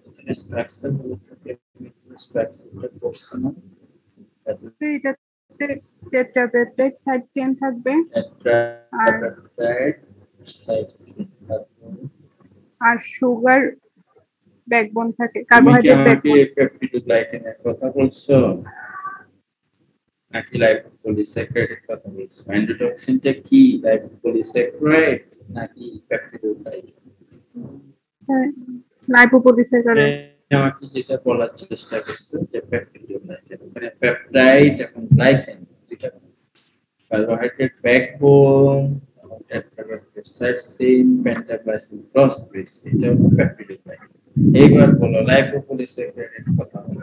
এখানে স্ট্রাকচার বলতে স্ট্রাকচারটা করছে না। এটা টেট্রাপেপটাইড সাইড চেইন থাকবে, টেট্রাপেপটাইড সাইড চেইন থাকবে, আর সুগার ব্যাকবোন থাকে, কার্বোহাইড্রেট ব্যাকবোন। পেপটিডোগ্লাইকেনের কথা বলছো নাকি লাইপোপলিস্যাকারাইডের কথা বলছো? এন্ডোটক্সিনটা কি লাইপোপলিস্যাকারাইড নাকি পেপটিডোগ্লাইকেন? লাইপোপলিস্যাকারাইড। আমাকে যেটা বলার চেষ্টা করছো যে পেপটিডোগ্লাইকেন, ওখানে পেপটাইড এবং গ্লাইকেন দুইটা carbohydrate backbone, tetrapeptide side chain, pentaglycine cross bridge, এটা হলো পেপটিডোগ্লাইকেন। এইবার বলো লাইপোপলিস্যাকারাইডের কথা বলো।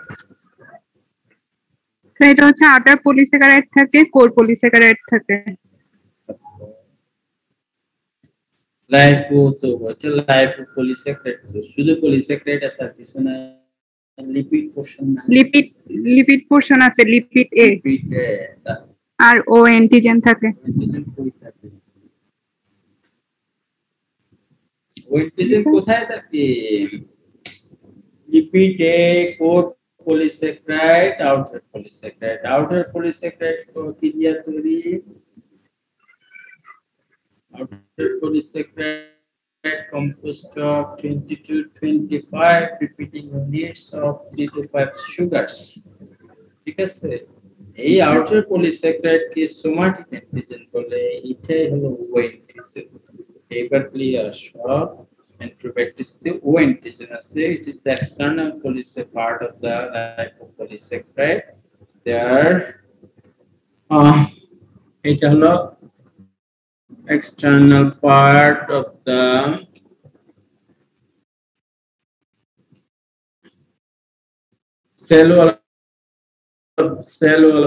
সেটা হচ্ছে আটার পলিস্যাকারাইড থাকে, কোর পলিস্যাকারাইড থাকে। লাইপো তো বলছে লাইপোপলিস্যাকারাইড, তো শুধু পলিস্যাকারাইড আছে আর কিছু না? লিপিড পোরশন না? লিপিড পোরশন আছে, লিপিড এ, লিপিড এ, আর ও অ্যান্টিজেন থাকে। অ্যান্টিজেন কই থাকে? ও অ্যান্টিজেন কোথায় থাকে? লিপিডে, core polysaccharide, outer polysaccharide. Outer polysaccharide কি দিয়ে তৈরি? Outer polysaccharide composed of 20 to 25 repeating units of 3 to 5 sugars. ঠিক আছে, এই আউটার পলিস্যাকারাইড কে সোমাটিক অ্যান্টিজেন বলে, এটাই হলো ও অ্যান্টিজেন। এবার ক্লিয়ার সব Enteroبacterium O antigen আছে, it is the external polysaccharide part of the lipopolysaccharide. There এটা হলো external part of the cell wall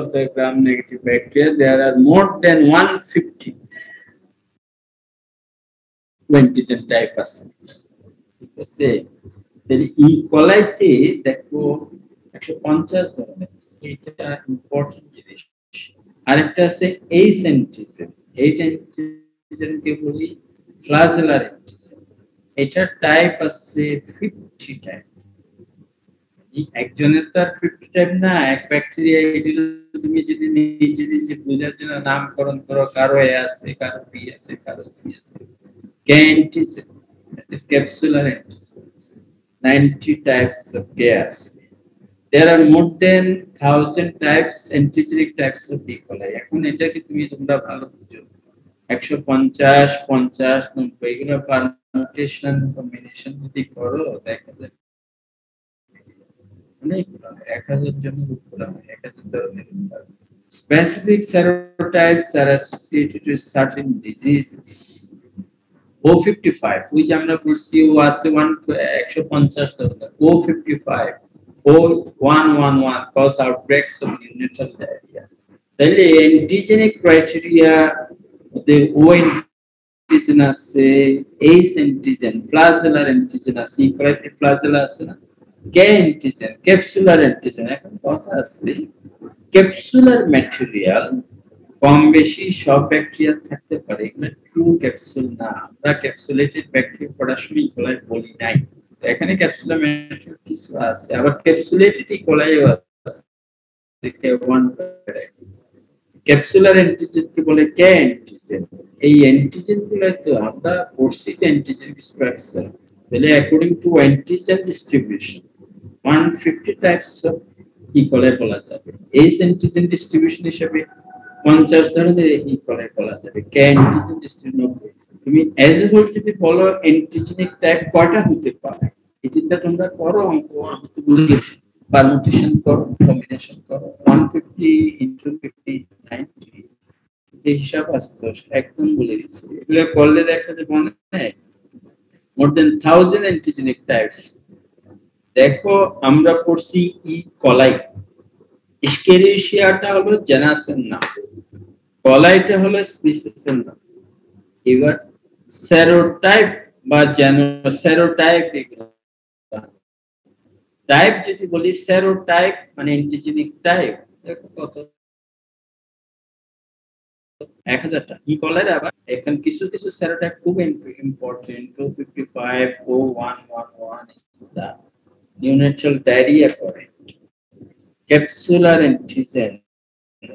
of the gram-negative bacteria. There are more than 150 antigen type আছে, ঠিক আছে। তাহলে ই কোলাইতে দেখো 150 ধরনের, এটা ইম্পর্টেন্ট জিনিস। আরেকটা আছে এইচ অ্যান্টিজেন, এইচ অ্যান্টিজেনকে বলি ফ্লাজেলার অ্যান্টিজেন। এটা টাইপ আছে 50 টাইপ। একজনের তো আর 50 টাইপ না, এক ব্যাকটেরিয়া তুমি যদি নিজে নিজে বোঝার জন্য নামকরণ করো, কারো এ আছে, কারো বি আছে, কারো সি আছে। Antigen, capsular antigens, 90 types of gas. There are more than 1000 types, antigenic types of E. coli. এখন এটা কি তুমি তোমরা ভালো বুঝো, 150, 50, 90 এগুলো পারমিউটেশন কম্বিনেশন যদি করো দেখা যায় অনেক 1000 জনের উপরে হয়, 1000 ধরনের। Specific serotypes are associated with certain diseases. O55 which আমরা বলছি ও আছে 150 ধরনের, O55, O111 cause outbreaks of neonatal diarrhea. তাহলে antigenic criteria the O antigen আছে, H antigen, flagellar antigen আছে, E. coli flagella আছে না, K antigen, capsular antigen। এখন কথা আছে ক্যাপসুলার ম্যাটেরিয়াল কম বেশি সব ব্যাকটেরিয়া থাকতে পারে, এগুলো ট্রু ক্যাপসুল না। আমরা ক্যাপসুলেটেড ব্যাকটেরিয়া পড়াশোনা ই কোলাই বলি নাই, এখানে ক্যাপসুলার ম্যাটেরিয়াল কিছু আছে, আবার ক্যাপসুলেটেড ই কোলাইও আছে। ক্যাপসুলার অ্যান্টিজেন কে বলে কে অ্যান্টিজেন। এই অ্যান্টিজেন গুলো তো আমরা পড়ছি অ্যান্টিজেনিক স্ট্রাকচার। তাহলে according to antigen distribution 150 types of E coli বলা যাবে। এই অ্যান্টিজেন ডিস্ট্রিবিউশন হিসেবে 50 ধরনের ই কোলাই বলা যাবে। কে অ্যান্টিজেন ডিস্ট্রিবিউশন তুমি এজ এ হোল যদি বলো অ্যান্টিজেনিক টাইপ কয়টা হতে পারে, এটা তোমরা করো অঙ্ক, আমি তো বলে গেছি পারমিউটেশন করো, কম্বিনেশন করো, 150 into 50 90 এই হিসাব আসতো, একদম বলে দিচ্ছি। এগুলো করলে দেখা যাবে মনে হয় more than 1000 antigenic types। দেখো আমরা পড়ছি ই কোলাই, ইস্কেরিশিয়াটা হলো জেনাসের নাম, কোলাইটা হলো স্পিসিসের নাম। এবার সেরোটাইপ বা সেরোটাইপ, এগুলো টাইপ যদি বলি সেরোটাইপ মানে অ্যান্টিজেনিক টাইপ, দেখো কত 1000টা ই কোলাই। আবার এখন কিছু কিছু সেরোটাইপ খুব ইম্পর্টেন্ট, 255, O111 দা নিউনেটাল ডায়রিয়া করে। ক্যাপসুলার অ্যান্টিজেন,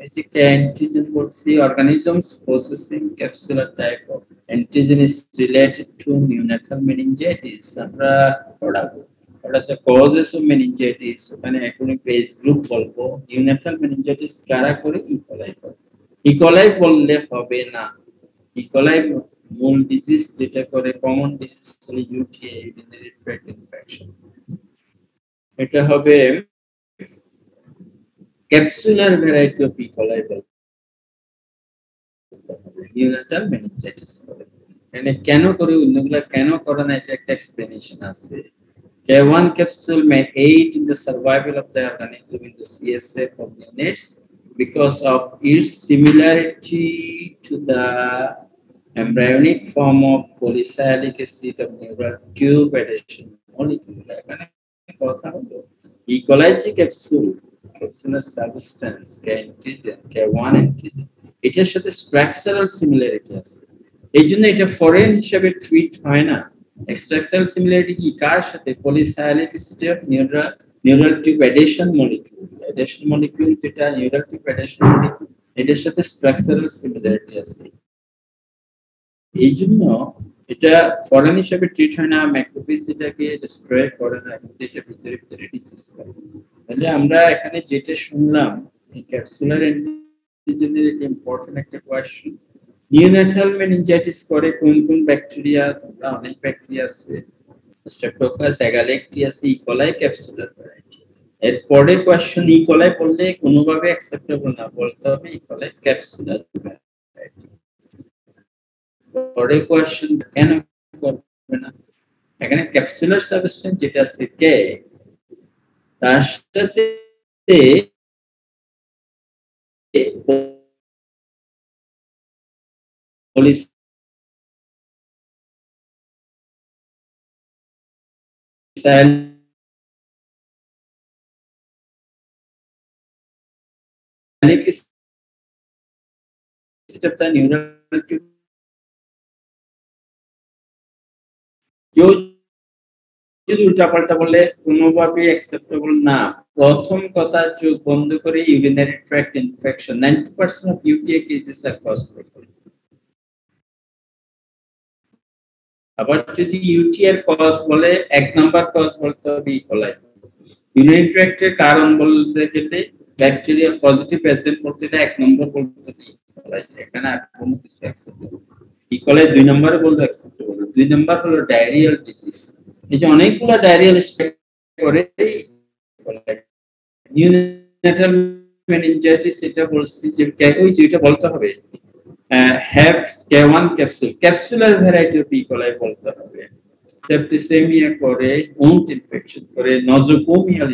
এই যে অ্যান্টিজেন বলছি organisms possessing capsular type of antigen is related to neonatal meningitis। আমরা পড়াবো the causes of meningitis, ওখানে এখন পেজ গ্রুপ বলবো। নিউনেটাল মেনিনজাইটিস কারা করে? ই কোলাই করে। ই কোলাই বললে হবে না, ই কোলাই মূল ডিজিজ যেটা করে, কমন ডিজিজ হলো ইউটিআই, ইউরিনারি ট্র্যাক্ট ইনফেকশন। এটা হবে capsular variety of E coli neonatal meningitis করে। মানে কেন করে, অন্যগুলা কেন করে না, এটা একটা এক্সপ্লেনেশন আছে। One capsule may aid in the survival of the organism in the CSF of neonates because of its similarity to the embryonic form of polycyclic acid of neural tube adhesion molecule। এখানে কথা হলো ই কোলাই যে capsular substance antigen, K1 antigen, এটার সাথে structural similarity আছে, এই জন্য এটা ফরেন হিসেবে ট্রিট হয় না। এক্সট্রাসেল সিমিলারিটি কি কার সাথে? Polysialicity of neural tube adhesion molecule যেটা নিউরাল টিউব অ্যাডেশন মলিকিউল এটার সাথে স্ট্রাকচারাল সিমিলারিটি আছে। এই জন্য এটা ফরেন হিসেবে ট্রিট হয় না, ম্যাক্রোফেজ এটাকে ডিস্ট্রয় করে না, কিন্তু এটা ভিতরে ভিতরে ডিসিজ করে। তাহলে আমরা এখানে যেটা শুনলাম এই ক্যাপসুলার অ্যান্টিজেনের একটা ইম্পর্টেন্ট একটা কোয়েশ্চেন, নিওনাটাল মেনিনজাইটিস করে কোন কোন ব্যাকটেরিয়া? অনেক ব্যাকটেরিয়া আছে, স্ট্রেপ্টোকোকাস অ্যাগালেক্টিয়াস, ইকোলাই, ক্যাপসুলার ভ্যারাইটি। এরপরে কোয়েশ্চেন ইকোলাই বললে কোনোভাবে অ্যাকসেপ্টেবল না, বলতে হবে ইকোলাই ক্যাপসুলার ভ্যারাইটি। পরে কোয়েশ্চেন কেন করবে না? এখানে ক্যাপসুলার সাবস্টেন্স যেটা আছে কে, তার সাথে কেউ যদি উল্টাপাল্টা বলে কোনোভাবে অ্যাকসেপ্টেবল না। প্রথম কথা, চোখ বন্ধ করে urinary tract infection 90% of UTI cases are cause করে। আবার যদি ইউটিআই এর কজ বলে, এক নাম্বার কজ বলতে হবে ইকোলাই। ইউরিনারি ট্র্যাক্টের কারণ বলতে গেলে ব্যাকটেরিয়া পজিটিভ এজেন্ট বলতে গেলে এক নম্বর বলতে হবে ইকোলাই। এখানে আর কোনো কিছু অ্যাকসেপ্টেবল। ইকোলাই দুই নম্বরে বলতে অ্যাকসেপ্টেবল। দুই নাম্বার হলো ডায়রিয়াল ডিজিজ। এই যে অনেকগুলো ডায়রিয়াল স্প্রেড করে নিওনাটাল মেনিনজাইটিস, এটা বলছি যে ওই যে এটা বলতে হবে have K1 capsule, capsular variety of E. coli বলতে হবে। সেপ্টিসেমিয়া করে, উন্ড ইনফেকশন করে, নজোকোমিয়াল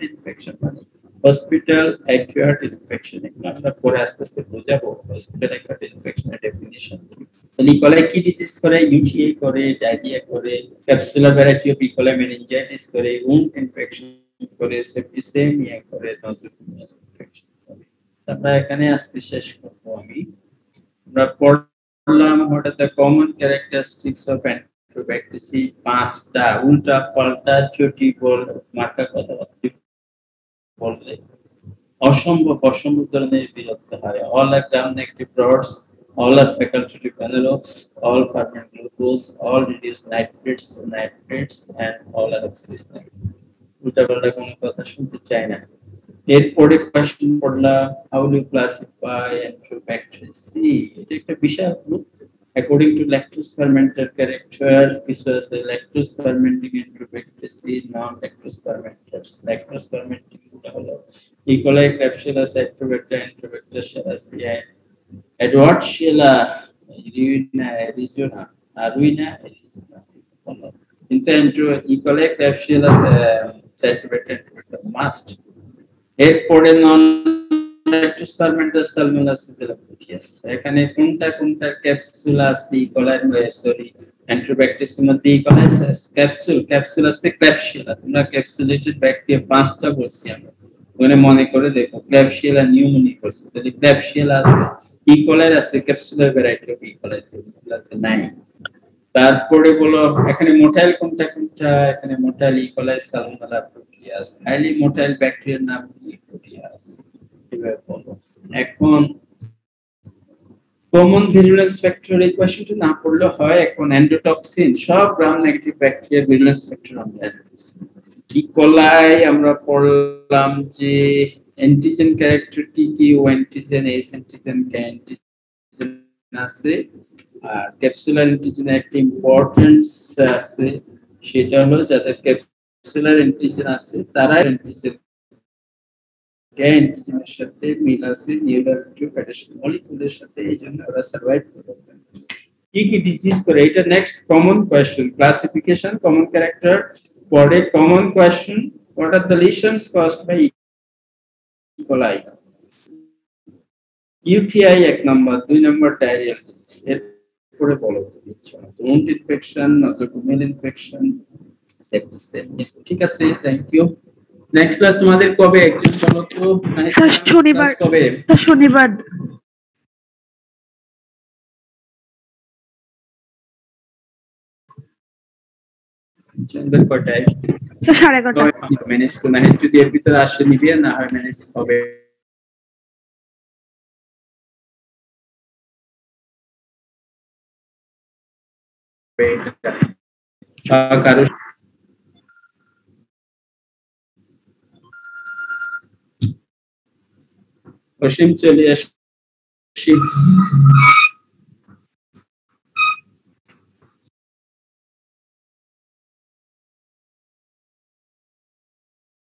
ইনফেকশন মানে হসপিটাল অ্যাকুয়ার্ড ইনফেকশন। এগুলো আমরা পরে আস্তে আস্তে বোঝাবো হসপিটাল অ্যাকুয়ার্ড ইনফেকশনের ডেফিনিশন কি। তাহলে ইকোলাই কি ডিজিজ করে? ইউটিআই করে, ডায়রিয়া করে, capsular variety of E. coli meningitis করে, উন্ড ইনফেকশন করে, সেপ্টিসেমিয়া করে, নজোকোমিয়াল ইনফেকশন করে। আমরা এখানে আজকে শেষ করব। আমরা পড়লাম what are the common characteristics of enterobacteriaceae, পাঁচটা উল্টা পাল্টা চটি বল মার্কা কথাবার্তা বললে অসম্ভব ধরনের বিরক্ত হয়। All are gram negative rods, all are facultative analogues, all ferment glucose, all reduced nitrates, and all are oxidase negative. উল্টাপাল্টা কোনো কথা শুনতে চাই না। এরপরে কোয়েশ্চেন পড়লাম হাউ ডু ক্লাসিফাই এন্টেরোব্যাকটেরিয়াসি। এটা একটা বিশাল group according to lactose fermenter character. কিছু আছে lactose fermenting enterobacteriaceae, non lactose fermenters. Lactose fermenting গুলো হলো ইকোলাই, ক্যাপসুলাস, এন্টেরোব্যাক্টার, সেরাসিয়া, এডওয়ার্ডশিয়ালা, আরুইনা। কিন্তু ইকোলাই, ক্যাপসুলাস, এন্টেরোব্যাক্টার মাস্ট। এরপরে নন ল্যাকটোজ ফার্মেন্টার সালমোনেলাস, সিজিলাপোথিয়াস। এখানে কোনটা ক্যাপসুলাস ইকোলাই এন্টেরোব্যাকটেরিয়াসের মধ্যে ইকোলাই ক্যাপসুলাস ক্ল্যাপসিয়ালা। তোমরা ক্যাপসুলেটেড ব্যাকটেরিয়া পাঁচটা বলছি আমরা, ওখানে মনে করে দেখো ক্ল্যাপসিয়ালা নিউমোনি করছে, তাহলে ক্ল্যাপসিয়ালা আছে, ইকোলাই আছে, ক্যাপসুলার ভ্যারাইটি অফ ইকোলাই নাই। তারপরে বলো এখানে মোটাইল কোনটা? এখানে motile E. coli, Salmonella, Proteus. Highly motile ব্যাকটেরিয়ার নাম কি? প্রোটিয়াস। এভাবে বলো। এখন কমন ভিরুলেন্স ফ্যাক্টর এই কোয়েশ্চনটা না পড়লে হয়। এখন এন্ডোটক্সিন, সব গ্রাম নেগেটিভ ব্যাকটেরিয়ার ভিরুলেন্স ফ্যাক্টর আমরা ইকোলাই আমরা পড়লাম যে অ্যান্টিজেন ক্যারেক্টার কি ও অ্যান্টিজেন, এস অ্যান্টিজেন, কে অ্যান্টিজেন আছে। আর ক্যাপসুলার অ্যান্টিজেনের একটা ইম্পর্টেন্স আছে, সেটা হলো যাদের ক্যাপসুলার অ্যান্টিজেন আছে তারা অ্যান্টিজেন কে অ্যান্টিজেনের সাথে মিল আছে নিউরাল টিউব অ্যাডেশন মলিকিউলের সাথে, এইজন্য ওরা সার্ভাইভ করতে। কি ডিজিজ করে? এটা next common question. Classification, common character. পরে common question, what are the lesions caused by E coli. UTI এক নাম্বার, দুই নাম্বার ডায়রিয়াল ডিজিজ। এরপরে বলো wound infection, nosocomial infection, septicaemia. ঠিক আছে, থ্যাংক ইউ। নেক্সট ক্লাস তোমাদের কবে? একজন বলো তো। স্যার শনিবার। কবে? শনিবার। সন্ধ্যা কটায় স্যার 11:30 ম্যানেজ করে না যদি এর ভিতরে আসে নিবে না হয় ম্যানেজ হবে কারো অসীম চলে আসি